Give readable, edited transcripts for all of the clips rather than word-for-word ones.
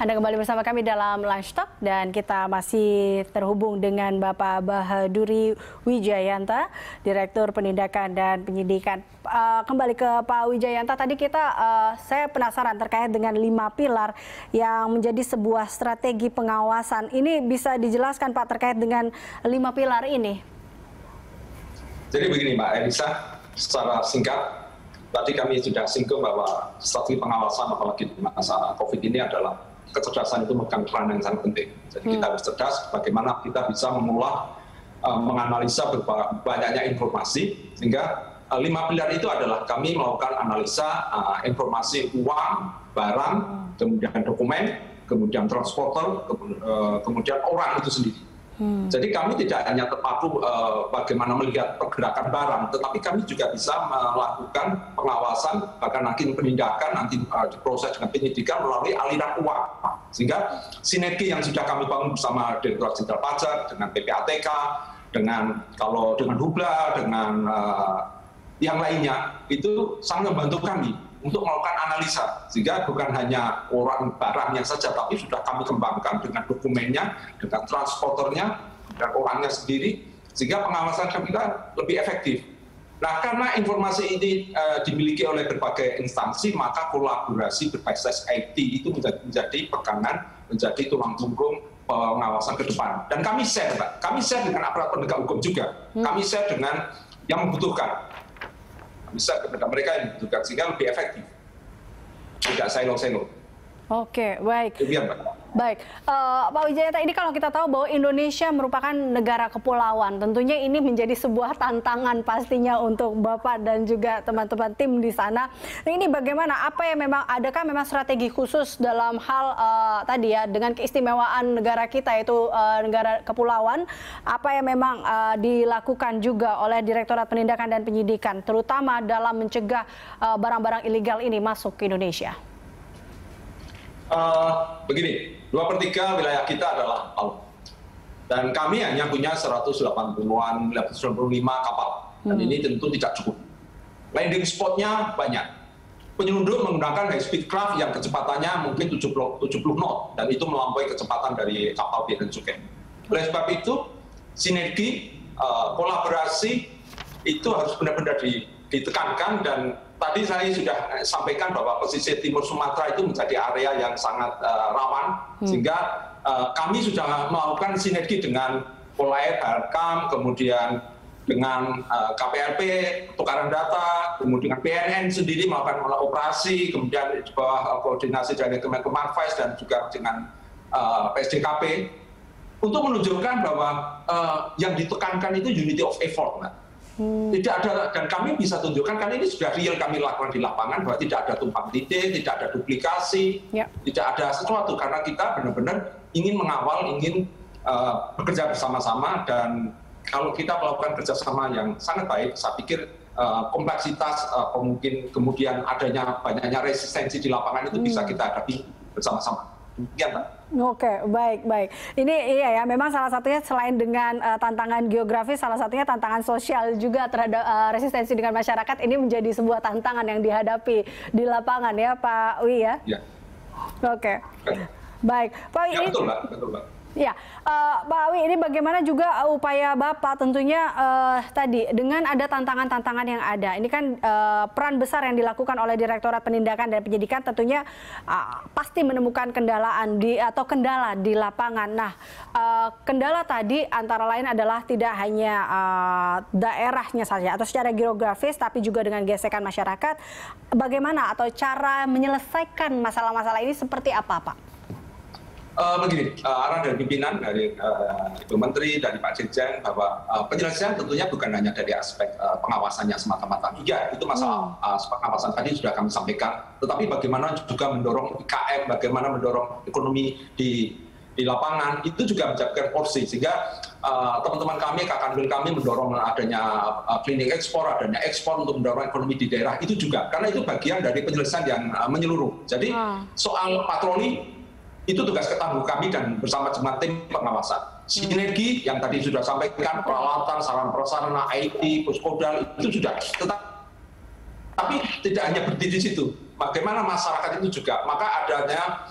Anda kembali bersama kami dalam Lunch Talk dan kita masih terhubung dengan Bapak Bahaduri Wijayanta, Direktur Penindakan dan Penyidikan. Kembali ke Pak Wijayanta, tadi saya penasaran terkait dengan 5 pilar yang menjadi sebuah strategi pengawasan. Ini bisa dijelaskan Pak terkait dengan 5 pilar ini? Jadi begini Mbak Elisa, secara singkat, tadi kami sudah singgung bahwa strategi pengawasan apalagi di masa COVID ini adalah kecerdasan itu memegang peran yang sangat penting. Jadi kita harus cerdas bagaimana kita bisa menganalisa banyaknya informasi, sehingga 5 pilar itu adalah kami melakukan analisa informasi uang, barang, kemudian dokumen, kemudian transporter, kemudian orang itu sendiri. Jadi kami tidak hanya terpaku bagaimana melihat pergerakan barang, tetapi kami juga bisa melakukan pengawasan, bahkan nanti penindakan, nanti diproses dengan penyidikan melalui aliran uang. Sehingga sinergi yang sudah kami bangun bersama Direktorat Jenderal Pajak, dengan PPATK, dengan Hubla, dengan yang lainnya, itu sangat membantu kami untuk melakukan analisa, sehingga bukan hanya orang barangnya saja, tapi sudah kami kembangkan dengan dokumennya, dengan transporternya, dan orangnya sendiri, sehingga pengawasan kita lebih efektif. Nah, karena informasi ini dimiliki oleh berbagai instansi, maka kolaborasi berbasis IT itu menjadi pegangan, menjadi tulang punggung pengawasan ke depan. Dan kami share, Pak. Kami share dengan aparat penegak hukum juga. Kami share dengan yang membutuhkan. Bisa kepada mereka yang dibutuhkan sehingga lebih efektif, tidak silo-silo. Oke, baik. Demikian, Pak. Baik, Pak Wijayanta, ini kalau kita tahu bahwa Indonesia merupakan negara kepulauan, tentunya ini menjadi sebuah tantangan pastinya untuk Bapak dan juga teman-teman tim di sana. Nah, ini bagaimana? Adakah memang strategi khusus dalam hal tadi ya, dengan keistimewaan negara kita yaitu negara kepulauan, apa yang memang dilakukan juga oleh Direktorat Penindakan dan Penyidikan, terutama dalam mencegah barang-barang ilegal ini masuk ke Indonesia? Begini, 2/3 wilayah kita adalah laut. Dan kami hanya punya 185 kapal. Dan ini tentu tidak cukup. Landing spotnya banyak. Penyelundup menggunakan high speed craft yang kecepatannya mungkin 70 knot. Dan itu melampaui kecepatan dari kapal Bea dan Cukai. Oleh sebab itu, sinergi, kolaborasi itu harus benar-benar ditekankan. Dan tadi saya sudah sampaikan bahwa pesisir timur Sumatera itu menjadi area yang sangat rawan, sehingga kami sudah melakukan sinergi dengan Polair, Harkam, kemudian dengan KPLP, tukaran data, kemudian BNN sendiri melakukan operasi, kemudian di bawah koordinasi dari Kemenkomarves dan juga dengan PSDKP, untuk menunjukkan bahwa yang ditekankan itu unity of effort, Mbak. Tidak ada, dan kami bisa tunjukkan, karena ini sudah real kami lakukan di lapangan, bahwa tidak ada tumpang tindih, tidak ada duplikasi, tidak ada sesuatu, karena kita benar-benar ingin mengawal, ingin bekerja bersama-sama. Dan kalau kita melakukan kerjasama yang sangat baik, saya pikir kompleksitas, kemudian banyaknya resistensi di lapangan itu bisa kita hadapi bersama-sama. Demikian, Pak. Oke, baik. Ini iya ya, memang salah satunya selain dengan tantangan geografis, salah satunya tantangan sosial juga terhadap resistensi dengan masyarakat. Ini menjadi sebuah tantangan yang dihadapi di lapangan ya, Pak Wi ya? Iya. Oke. Baik, Pak Wi. Ya, betul, Mbak. Betul. Ya, Pak Awi, ini bagaimana juga upaya Bapak tentunya tadi dengan ada tantangan-tantangan yang ada. Ini kan peran besar yang dilakukan oleh Direktorat Penindakan dan Penyidikan tentunya pasti menemukan kendala di lapangan. Nah, kendala tadi antara lain adalah tidak hanya daerahnya saja atau secara geografis, tapi juga dengan gesekan masyarakat. Bagaimana atau cara menyelesaikan masalah-masalah ini seperti apa, Pak? Begini, arahan dari pimpinan, dari Ibu Menteri, dari Pak Dirjen, bahwa penyelesaian tentunya bukan hanya dari aspek pengawasannya semata-mata. Iya, itu masalah pengawasan tadi sudah kami sampaikan. Tetapi bagaimana juga mendorong IKM, bagaimana mendorong ekonomi di lapangan, itu juga menjaga porsi. Sehingga teman-teman kami, Kakanwil kami mendorong adanya cleaning ekspor, adanya ekspor untuk mendorong ekonomi di daerah, itu juga. Karena itu bagian dari penyelesaian yang menyeluruh. Jadi soal patroli, itu tugas ketangguh kami dan bersama dengan tim pengawasan. Sinergi yang tadi sudah sampaikan, peralatan, sarana prasarana, IT, puskodal, itu sudah. Tapi tidak hanya berdiri di situ. Bagaimana masyarakat itu juga. Maka adanya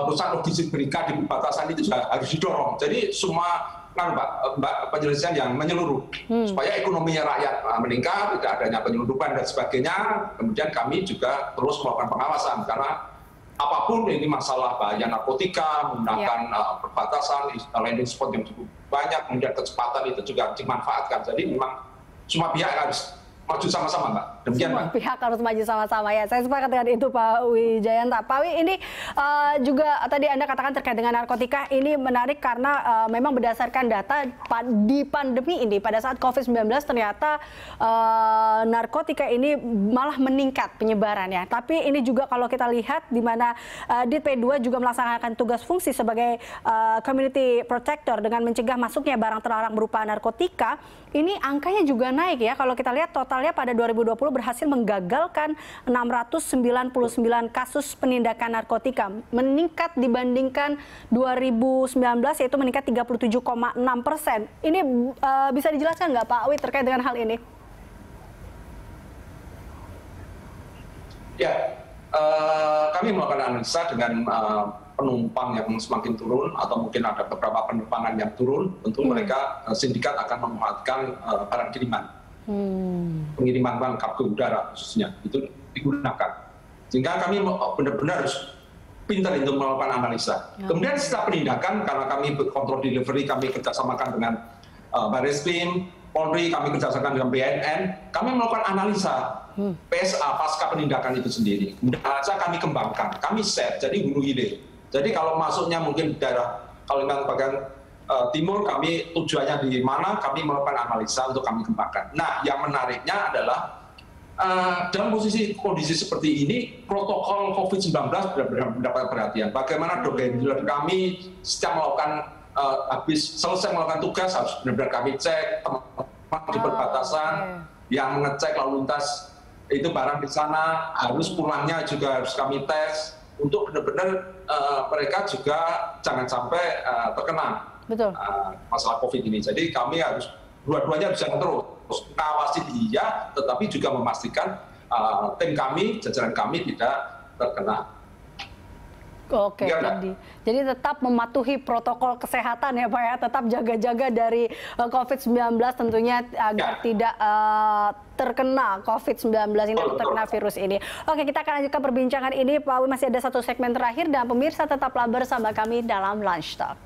perusahaan logistik berikat di perbatasan itu juga harus didorong. Jadi semua kan Mbak penyelesaian yang menyeluruh supaya ekonominya rakyat meningkat, tidak adanya penyelundupan dan sebagainya. Kemudian kami juga terus melakukan pengawasan karena apapun ini masalah bahaya narkotika, menggunakan perbatasan, landing spot yang cukup banyak, kemudian kecepatan itu juga dimanfaatkan. Jadi memang semua pihak harus maju sama-sama, Mbak. Demikian, Semua Mbak. pihak harus maju sama-sama ya. Saya sepakat dengan itu, Pak Wijayanta. Pak Wi, ini juga tadi Anda katakan terkait dengan narkotika, ini menarik karena memang berdasarkan data di pandemi ini, pada saat COVID-19 ternyata narkotika ini malah meningkat penyebarannya. Tapi ini juga kalau kita lihat di mana Dit P2 juga melaksanakan tugas fungsi sebagai community protector dengan mencegah masuknya barang terlarang berupa narkotika, ini angkanya juga naik ya. Kalau kita lihat totalnya pada 2020 berhasil menggagalkan 699 kasus penindakan narkotika, meningkat dibandingkan 2019 yaitu meningkat 37,6%. Ini bisa dijelaskan nggak Pak Wi terkait dengan hal ini? Ya, kami melakukan analisa dengan penumpang yang semakin turun atau mungkin ada beberapa penerbangan yang turun, tentu mereka sindikat akan memanfaatkan barang kiriman. Pengiriman barang kargo udara khususnya itu digunakan. Sehingga kami benar-benar harus pintar untuk melakukan analisa. Kemudian setelah penindakan, karena kami kontrol delivery, kami kerjasamakan dengan Barreskrim, Polri, kami kerjasamakan dengan BNN, kami melakukan analisa PSA pasca penindakan itu sendiri. Kemudian analisa kami kembangkan, kami set, jadi hulu hilir. Jadi kalau masuknya mungkin di daerah Kalimantan bagian Timur, kami tujuannya di mana, kami melakukan analisa untuk kami kembangkan. Nah, yang menariknya adalah dalam kondisi seperti ini, protokol COVID-19 benar-benar mendapat perhatian. Bagaimana dogen kami setiap melakukan habis selesai melakukan tugas harus benar-benar kami cek teman-teman di perbatasan yang mengecek lalu lintas itu barang di sana, harus pulangnya juga harus kami tes untuk benar-benar mereka juga jangan sampai terkena masalah COVID ini. Jadi kami harus dua-duanya bisa terus mengawasi dia, tetapi juga memastikan tim kami, jajaran kami tidak terkena. Oke, jadi tetap mematuhi protokol kesehatan ya Pak ya, tetap jaga-jaga dari COVID-19 tentunya agar tidak terkena COVID-19 ini atau terkena virus ini. Oke, kita akan lanjutkan perbincangan ini Pak Wi, masih ada satu segmen terakhir dan pemirsa tetaplah bersama kami dalam Lunch Talk.